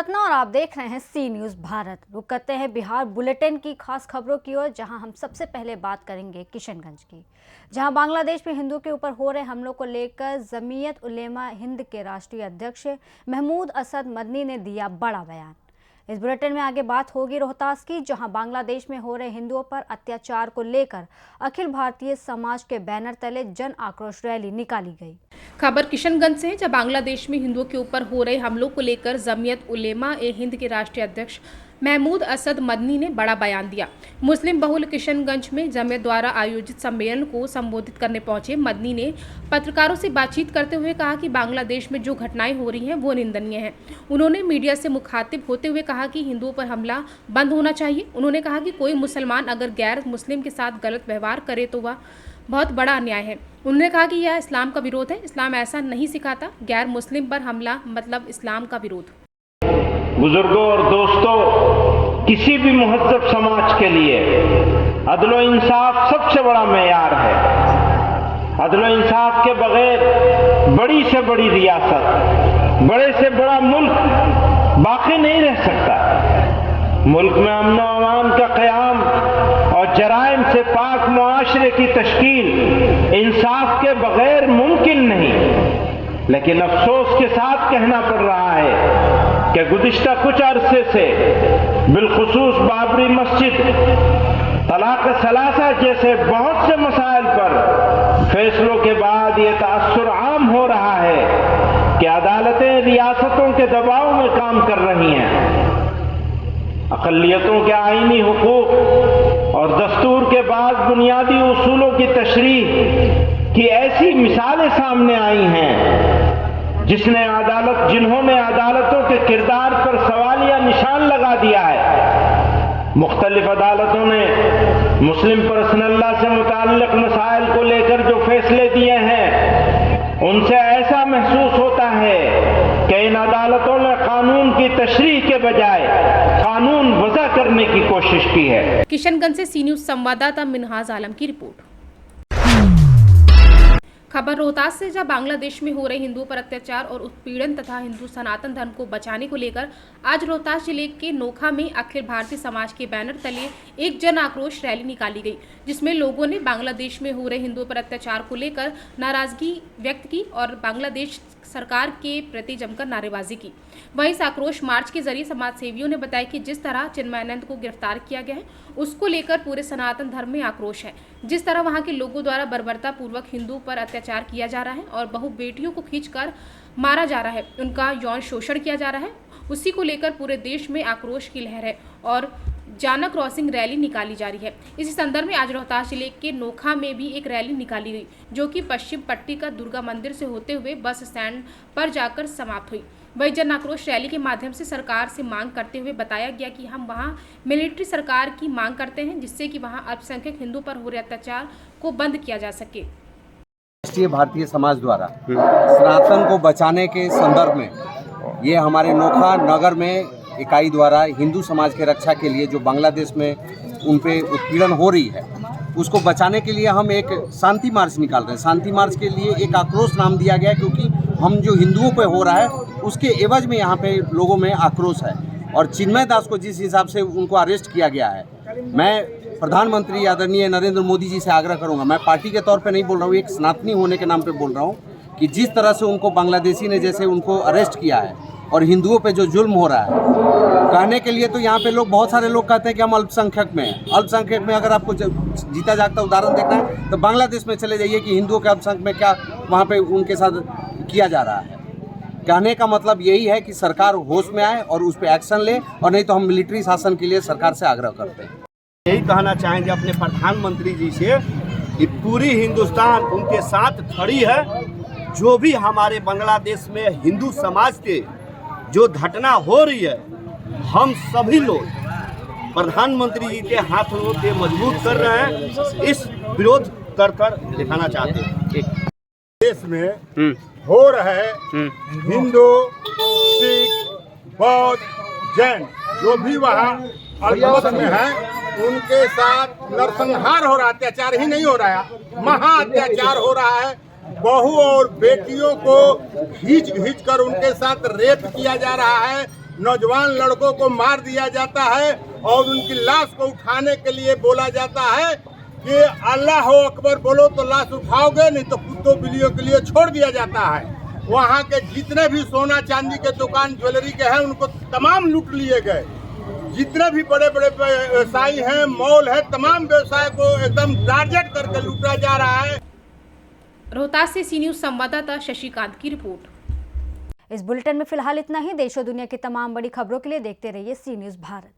रत्ना और आप देख रहे हैं सी न्यूज़ भारत। रुक करते हैं बिहार बुलेटिन की खास खबरों की ओर, जहां हम सबसे पहले बात करेंगे किशनगंज की, जहां बांग्लादेश में हिंदुओं के ऊपर हो रहे हमलों को लेकर जमीयत उलेमा हिंद के राष्ट्रीय अध्यक्ष महमूद असद मदनी ने दिया बड़ा बयान। इस बुलेटिन में आगे बात होगी रोहतास की, जहां बांग्लादेश में हो रहे हिंदुओं पर अत्याचार को लेकर अखिल भारतीय समाज के बैनर तले जन आक्रोश रैली निकाली गई। खबर किशनगंज से है, जहां बांग्लादेश में हिंदुओं के ऊपर हो रहे हमलों को लेकर जमीयत उलेमा ए हिंद के राष्ट्रीय अध्यक्ष महमूद असद मदनी ने बड़ा बयान दिया। मुस्लिम बहुल किशनगंज में जमीयत द्वारा आयोजित सम्मेलन को संबोधित करने पहुंचे मदनी ने पत्रकारों से बातचीत करते हुए कहा कि बांग्लादेश में जो घटनाएं हो रही हैं वो निंदनीय हैं। उन्होंने मीडिया से मुखातिब होते हुए कहा कि हिंदुओं पर हमला बंद होना चाहिए। उन्होंने कहा कि कोई मुसलमान अगर गैर मुस्लिम के साथ गलत व्यवहार करे तो वह बहुत बड़ा अन्याय है। उन्होंने कहा कि यह इस्लाम का विरोध है। इस्लाम ऐसा नहीं सिखाता। गैर मुस्लिम पर हमला मतलब इस्लाम का विरोध। बुजुर्गों और दोस्तों, किसी भी मुहज्जब समाज के लिए अदल व इंसाफ सबसे बड़ा मेयार है। अदल व इंसाफ के बगैर बड़ी से बड़ी रियासत, बड़े से बड़ा मुल्क बाकी नहीं रह सकता। मुल्क में अमन व अमान का क़याम और जराइम से पाक मुआशरे की तश्कील इंसाफ के बगैर मुमकिन नहीं। लेकिन अफसोस के साथ कहना पड़ रहा है कि गुज़िश्ता कुछ अरसे से बिलखुसूस बाबरी मस्जिद, तलाक सलासा जैसे बहुत से मसाइल पर फैसलों के बाद ये तासुर आम हो रहा है कि अदालतें रियासतों के दबाव में काम कर रही हैं। अक़लियतों के आईनी हुकूक और दस्तूर के बाद बुनियादी उसूलों की तशरीह की ऐसी मिसालें सामने आई हैं जिन्होंने अदालतों के किरदार पर सवालिया निशान लगा दिया है। मुख्तलिफ अदालतों ने मुस्लिम पर्सनल लॉ से मुताल्लिक़ मसाइल को लेकर जो फैसले दिए हैं, उनसे ऐसा महसूस होता है कि इन अदालतों ने कानून की तशरीह के बजाय कानून वज़ा करने की कोशिश की है। किशनगंज से सी न्यूज़ संवाददाता मिनहाज आलम की रिपोर्ट। खबर रोहतास से, जहां बांग्लादेश में हो रहे हिंदुओं पर अत्याचार और उत्पीड़न तथा हिंदू सनातन धर्म को बचाने को लेकर आज रोहतास जिले के नोखा में अखिल भारतीय समाज के बैनर तले एक जन आक्रोश रैली निकाली गई, जिसमें लोगों ने बांग्लादेश में हो रहे हिंदुओं पर अत्याचार को लेकर नाराजगी व्यक्त की और बांग्लादेश सरकार के प्रति जमकर नारेबाजी की। वहीं इस आक्रोश मार्च के जरिए समाज सेवियों ने बताया कि जिस तरह चिन्मयानंद को गिरफ्तार किया गया है, उसको लेकर पूरे सनातन धर्म में आक्रोश है। जिस तरह वहां के लोगों द्वारा बर्बरता पूर्वक हिंदुओं पर अत्याचार किया जा रहा है और बहु बेटियों को खींचकर मारा जा रहा है, उनका यौन शोषण किया जा रहा है, उसी को लेकर पूरे देश में आक्रोश की लहर है और जाना क्रॉसिंग रैली निकाली जा रही है। इसी संदर्भ में आज रोहतास जिले के नोखा में भी एक रैली निकाली गई, जो कि पश्चिम पट्टी का दुर्गा मंदिर से होते हुए बस स्टैंड पर जाकर समाप्त हुई। वही जन आक्रोश रैली के माध्यम से सरकार से मांग करते हुए बताया गया कि हम वहां मिलिट्री सरकार की मांग करते हैं, जिससे कि वहां अल्पसंख्यक हिंदू पर हो रहे अत्याचार को बंद किया जा सके। राष्ट्रीय भारतीय समाज द्वारा सनातन को बचाने के संदर्भ में ये हमारे नोखा नगर में इकाई द्वारा हिंदू समाज के रक्षा के लिए जो बांग्लादेश में उन पे उत्पीड़न हो रही है, उसको बचाने के लिए हम एक शांति मार्च निकाल रहे हैं। शांति मार्च के लिए एक आक्रोश नाम दिया गया, क्योंकि हम जो हिंदुओं पे हो रहा है उसके एवज में यहाँ पे लोगों में आक्रोश है। और चिन्मय दास को जिस हिसाब से उनको अरेस्ट किया गया है, मैं प्रधानमंत्री आदरणीय नरेंद्र मोदी जी से आग्रह करूँगा, मैं पार्टी के तौर पर नहीं बोल रहा हूँ, एक सनातनी होने के नाम पर बोल रहा हूँ, कि जिस तरह से उनको बांग्लादेशी ने जैसे उनको अरेस्ट किया है और हिंदुओं पे जो जुल्म हो रहा है, कहने के लिए तो यहाँ पे लोग बहुत सारे लोग कहते हैं कि हम अल्पसंख्यक में हैं। अल्पसंख्यक में अगर आपको जीता जागता उदाहरण देखना है तो बांग्लादेश में चले जाइए कि हिंदुओं के अल्पसंख्यक में क्या वहाँ पे उनके साथ किया जा रहा है। कहने का मतलब यही है कि सरकार होश में आए और उस पर एक्शन ले, और नहीं तो हम मिलिट्री शासन के लिए सरकार से आग्रह करते हैं। यही कहना चाहेंगे अपने प्रधानमंत्री जी से कि पूरी हिंदुस्तान उनके साथ खड़ी है। जो भी हमारे बांग्लादेश में हिंदू समाज के जो घटना हो रही है, हम सभी लोग प्रधानमंत्री जी के हाथों के मजबूत कर रहे हैं, इस विरोध कर दिखाना चाहते हैं। देश में हो रहे हिंदू, सिख, बौद्ध, जैन जो भी वहाँ अल्पसंख्यक में हैं, उनके साथ नरसंहार हो रहा है। अत्याचार ही नहीं हो रहा है, महा अत्याचार हो रहा है। बहू और बेटियों को घींच कर उनके साथ रेप किया जा रहा है, नौजवान लड़कों को मार दिया जाता है और उनकी लाश को उठाने के लिए बोला जाता है कि अल्लाह हो अकबर बोलो तो लाश उठाओगे, नहीं तो कुत्तों बिल्लियों के लिए छोड़ दिया जाता है। वहाँ के जितने भी सोना चांदी के दुकान ज्वेलरी के हैं उनको तमाम लूट लिए गए। जितने भी बड़े बड़े व्यवसायी हैं, मॉल है, तमाम व्यवसाय को एकदम टारगेट करके लूटा जा रहा है। रोहतास से सी न्यूज संवाददाता शशिकांत की रिपोर्ट। इस बुलेटिन में फिलहाल इतना ही। देश और दुनिया की तमाम बड़ी खबरों के लिए देखते रहिए सी न्यूज भारत।